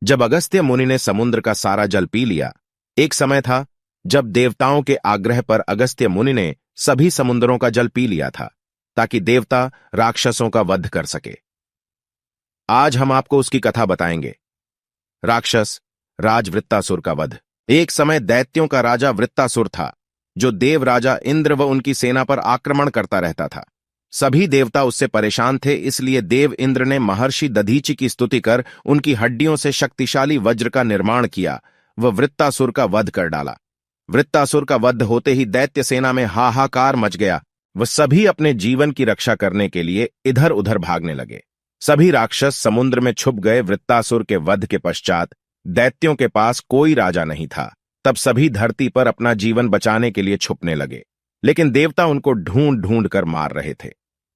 जब अगस्त्य मुनि ने समुद्र का सारा जल पी लिया, एक समय था जब देवताओं के आग्रह पर अगस्त्य मुनि ने सभी समुद्रों का जल पी लिया था ताकि देवता राक्षसों का वध कर सके। आज हम आपको उसकी कथा बताएंगे। राक्षस राज वृत्तासुर का वध। एक समय दैत्यों का राजा वृत्तासुर था, जो देव राजा इंद्र व उनकी सेना पर आक्रमण करता रहता था। सभी देवता उससे परेशान थे, इसलिए देव इंद्र ने महर्षि दधीचि की स्तुति कर उनकी हड्डियों से शक्तिशाली वज्र का निर्माण किया व वृत्तासुर का वध कर डाला। वृत्तासुर का वध होते ही दैत्य सेना में हाहाकार मच गया। वह सभी अपने जीवन की रक्षा करने के लिए इधर उधर भागने लगे। सभी राक्षस समुद्र में छुप गए। वृत्तासुर के वध के पश्चात दैत्यों के पास कोई राजा नहीं था। तब सभी धरती पर अपना जीवन बचाने के लिए छुपने लगे, लेकिन देवता उनको ढूंढ ढूंढ कर मार रहे थे।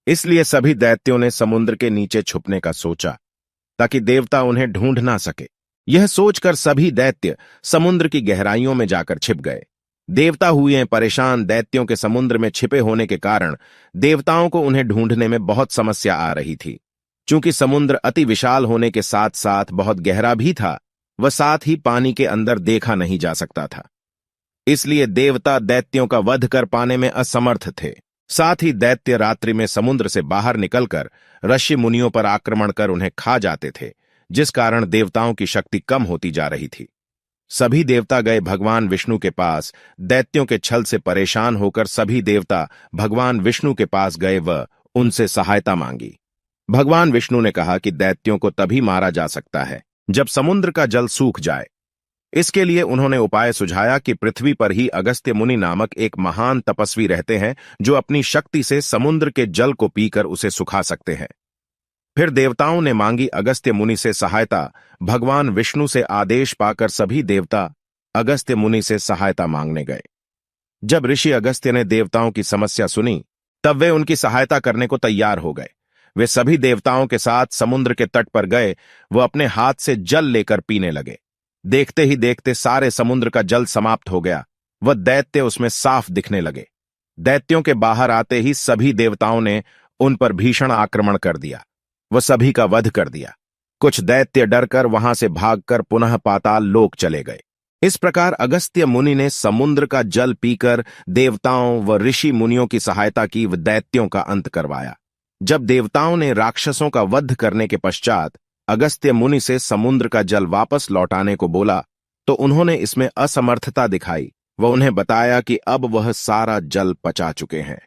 इसलिए सभी दैत्यों ने समुद्र के नीचे छुपने का सोचा ताकि देवता उन्हें ढूंढ ना सके। यह सोचकर सभी दैत्य समुद्र की गहराइयों में जाकर छिप गए। देवता हुए परेशान। दैत्यों के समुद्र में छिपे होने के कारण देवताओं को उन्हें ढूंढने में बहुत समस्या आ रही थी। चूंकि समुद्र अति विशाल होने के साथ साथ बहुत गहरा भी था, वह साथ ही पानी के अंदर देखा नहीं जा सकता था। इसलिए देवता दैत्यों का वध कर पाने में असमर्थ थे। साथ ही दैत्य रात्रि में समुद्र से बाहर निकलकर ऋषि मुनियों पर आक्रमण कर उन्हें खा जाते थे, जिस कारण देवताओं की शक्ति कम होती जा रही थी। सभी देवता गए भगवान विष्णु के पास। दैत्यों के छल से परेशान होकर सभी देवता भगवान विष्णु के पास गए व उनसे सहायता मांगी। भगवान विष्णु ने कहा कि दैत्यों को तभी मारा जा सकता है जब समुद्र का जल सूख जाए। इसके लिए उन्होंने उपाय सुझाया कि पृथ्वी पर ही अगस्त्य मुनि नामक एक महान तपस्वी रहते हैं, जो अपनी शक्ति से समुद्र के जल को पीकर उसे सुखा सकते हैं। फिर देवताओं ने मांगी अगस्त्य मुनि से सहायता। भगवान विष्णु से आदेश पाकर सभी देवता अगस्त्य मुनि से सहायता मांगने गए। जब ऋषि अगस्त्य ने देवताओं की समस्या सुनी, तब वे उनकी सहायता करने को तैयार हो गए। वे सभी देवताओं के साथ समुद्र के तट पर गए। वह अपने हाथ से जल लेकर पीने लगे। देखते ही देखते सारे समुद्र का जल समाप्त हो गया। वह दैत्य उसमें साफ दिखने लगे। दैत्यों के बाहर आते ही सभी देवताओं ने उन पर भीषण आक्रमण कर दिया। वह सभी का वध कर दिया। कुछ दैत्य डरकर वहां से भागकर पुनः पाताल लोक चले गए। इस प्रकार अगस्त्य मुनि ने समुद्र का जल पीकर देवताओं व ऋषि मुनियों की सहायता की व दैत्यों का अंत करवाया। जब देवताओं ने राक्षसों का वध करने के पश्चात अगस्त्य मुनि से समुद्र का जल वापस लौटाने को बोला, तो उन्होंने इसमें असमर्थता दिखाई व उन्हें बताया कि अब वह सारा जल पचा चुके हैं।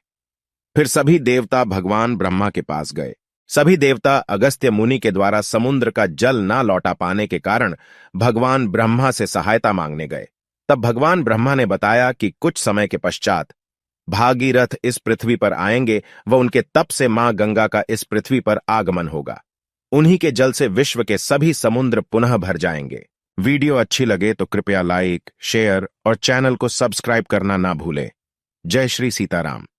फिर सभी देवता भगवान ब्रह्मा के पास गए। सभी देवता अगस्त्य मुनि के द्वारा समुद्र का जल न लौटा पाने के कारण भगवान ब्रह्मा से सहायता मांगने गए। तब भगवान ब्रह्मा ने बताया कि कुछ समय के पश्चात भागीरथ इस पृथ्वी पर आएंगे व उनके तप से मां गंगा का इस पृथ्वी पर आगमन होगा। उन्हीं के जल से विश्व के सभी समुद्र पुनः भर जाएंगे। वीडियो अच्छी लगे तो कृपया लाइक, शेयर और चैनल को सब्सक्राइब करना ना भूलें। जय श्री सीताराम।